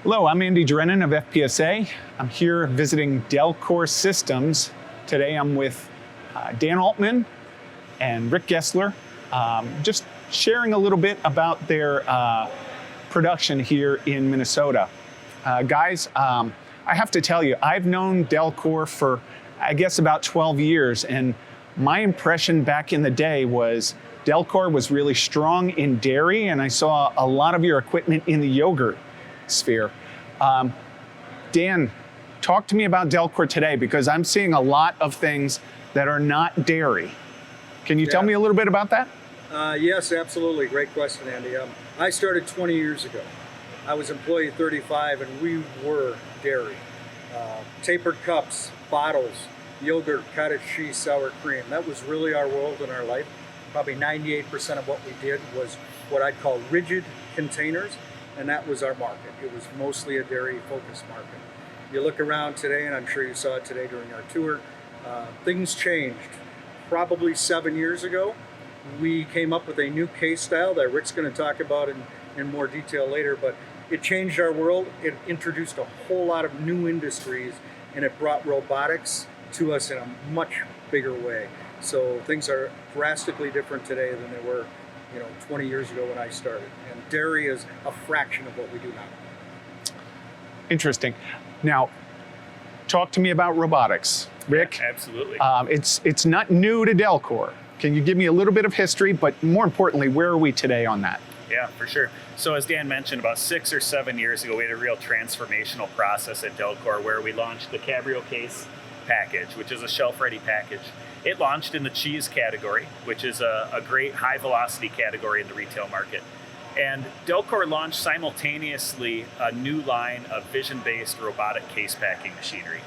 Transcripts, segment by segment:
Hello, I'm Andy Drennan of FPSA. I'm here visiting Delkor Systems. Today I'm with Dan Altman and Rick Gessler, just sharing a little bit about their production here in Minnesota. Guys, I have to tell you, I've known Delkor for, I guess, about 12 years, and my impression back in the day was Delkor was really strong in dairy, and I saw a lot of your equipment in the yogurt sphere. Dan, talk to me about Delkor today, because I'm seeing a lot of things that are not dairy. Can you tell me a little bit about that? Yes, absolutely. Great question, Andy. I started 20 years ago. I was employee 35 and we were dairy. Tapered cups, bottles, yogurt, cottage cheese, sour cream. That was really our world and our life. Probably 98% of what we did was what I'd call rigid containers, and that was our market. It was mostly a dairy-focused market. You look around today, and I'm sure you saw it today during our tour, things changed. Probably 7 years ago, we came up with a new case style that Rick's going to talk about in more detail later, but it changed our world. It introduced a whole lot of new industries, and it brought robotics to us in a much bigger way. So things are drastically different today than they were 20 years ago when I started. And dairy is a fraction of what we do now. Interesting. Now, talk to me about robotics. Rick? Yeah, absolutely. It's not new to Delkor. Can you give me a little bit of history, but more importantly, where are we today on that? Yeah, for sure. So as Dan mentioned, about 6 or 7 years ago, we had a real transformational process at Delkor where we launched the Cabrio Case package, which is a shelf-ready package. It launched in the cheese category, which is a great high-velocity category in the retail market. And Delkor launched simultaneously a new line of vision-based robotic case packing machinery.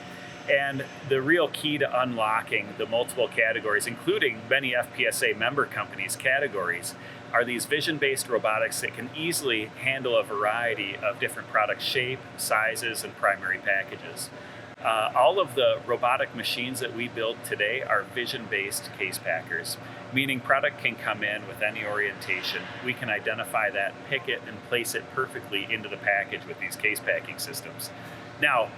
And the real key to unlocking the multiple categories, including many FPSA member companies' categories, are these vision-based robotics that can easily handle a variety of different product shape, sizes, and primary packages. All of the robotic machines that we build today are vision-based case packers, meaning product can come in with any orientation. We can identify that, pick it, and place it perfectly into the package with these case packing systems. Now,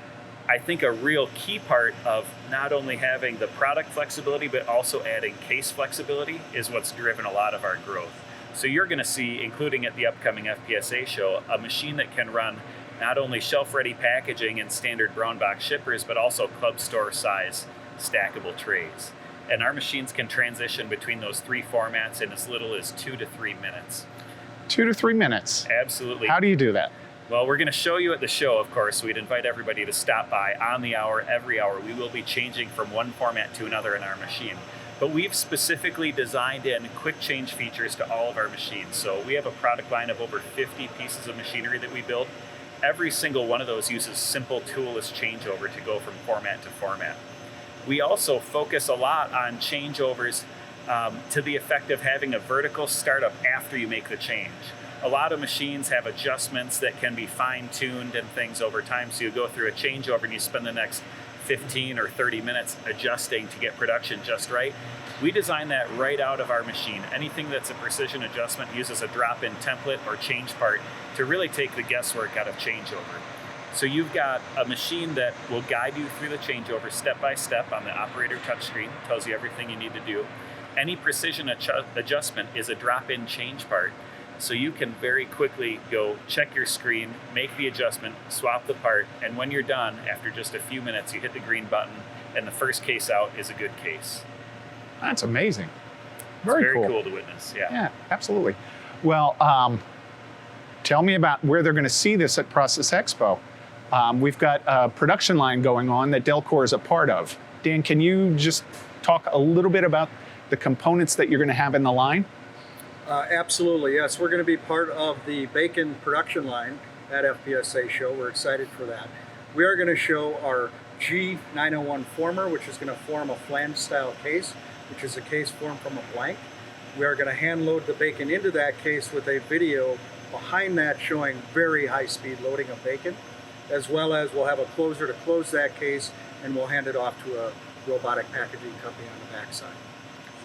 I think a real key part of not only having the product flexibility, but also adding case flexibility is what's driven a lot of our growth. So you're going to see, including at the upcoming FPSA show, a machine that can run not only shelf-ready packaging and standard brown box shippers, but also club store size stackable trays. And our machines can transition between those three formats in as little as 2 to 3 minutes. 2 to 3 minutes? Absolutely. How do you do that? Well, we're going to show you at the show, of course. We'd invite everybody to stop by on the hour, every hour. We will be changing from one format to another in our machine. But we've specifically designed in quick change features to all of our machines. So we have a product line of over 50 pieces of machinery that we build. Every single one of those uses simple toolless changeover to go from format to format. We also focus a lot on changeovers to the effect of having a vertical startup after you make the change. A lot of machines have adjustments that can be fine-tuned and things over time, so you go through a changeover and you spend the next 15 or 30 minutes adjusting to get production just right. We design that right out of our machine. Anything that's a precision adjustment uses a drop-in template or change part to really take the guesswork out of changeover. So you've got a machine that will guide you through the changeover step by step on the operator touchscreen, tells you everything you need to do. Any precision adjustment is a drop-in change part. So you can very quickly go check your screen, make the adjustment, swap the part, and when you're done, after just a few minutes, you hit the green button, and the first case out is a good case. That's amazing. It's very cool to witness, yeah. Yeah, absolutely. Well, tell me about where they're going to see this at Process Expo. We've got a production line going on that Delkor is a part of. Dan, can you just talk a little bit about the components that you're going to have in the line? Absolutely, yes. We're going to be part of the bacon production line at FPSA show. We're excited for that. We are going to show our G901 former, which is going to form a flange style case, which is a case formed from a blank. We are going to hand load the bacon into that case with a video behind that showing very high speed loading of bacon, as well as we'll have a closer to close that case, and we'll hand it off to a robotic packaging company on the backside.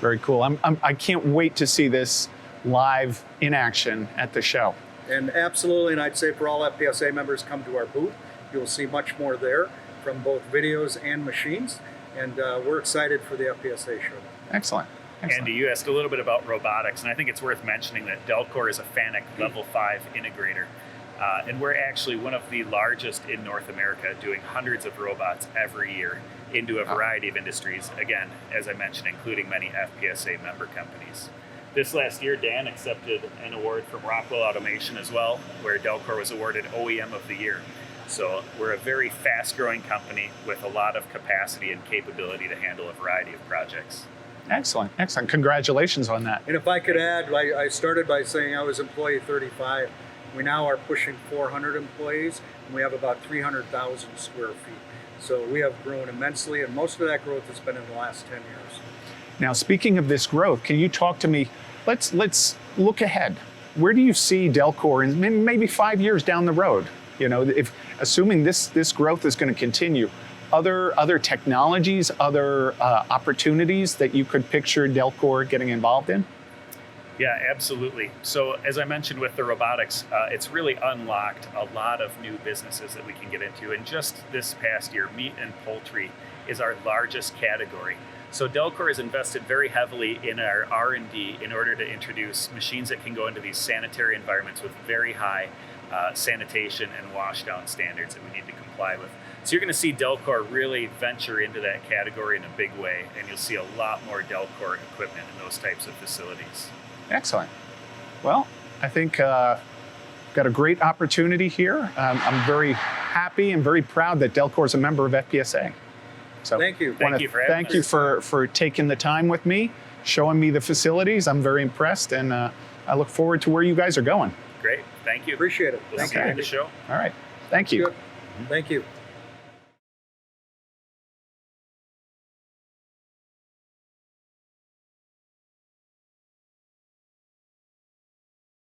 Very cool. I can't wait to see this live in action at the show. And absolutely, and I'd say for all FPSA members, come to our booth. You'll see much more there from both videos and machines. And we're excited for the FPSA show. Excellent. Excellent. Andy, you asked a little bit about robotics, and I think it's worth mentioning that Delkor is a FANUC Level 5 integrator. And we're actually one of the largest in North America, doing hundreds of robots every year into a variety of industries, again, as I mentioned, including many FPSA member companies. This last year, Dan accepted an award from Rockwell Automation as well, where Delkor was awarded OEM of the Year. So we're a very fast-growing company with a lot of capacity and capability to handle a variety of projects. Excellent. Excellent. Congratulations on that. And if I could add, I started by saying I was employee 35. We now are pushing 400 employees, and we have about 300,000 square feet. So we have grown immensely, and most of that growth has been in the last 10 years. Now, speaking of this growth, can you talk to me? Let's look ahead. Where do you see Delkor in maybe 5 years down the road? You know, if assuming this growth is going to continue, other technologies, other opportunities that you could picture Delkor getting involved in? Yeah, absolutely. So as I mentioned with the robotics, it's really unlocked a lot of new businesses that we can get into. And just this past year, meat and poultry is our largest category. So Delkor has invested very heavily in our R&D in order to introduce machines that can go into these sanitary environments with very high sanitation and washdown standards that we need to comply with. So you're going to see Delkor really venture into that category in a big way, and you'll see a lot more Delkor equipment in those types of facilities. Excellent. Well, I think got a great opportunity here. I'm very happy and very proud that Delkor is a member of FPSA. So Thank you. Thank you for having thank you us. for taking the time with me, showing me the facilities. I'm very impressed, and I look forward to where you guys are going. Great. Thank you. Appreciate it. We'll Thank see you you. in the show. All right. Thank you. Good. Thank you.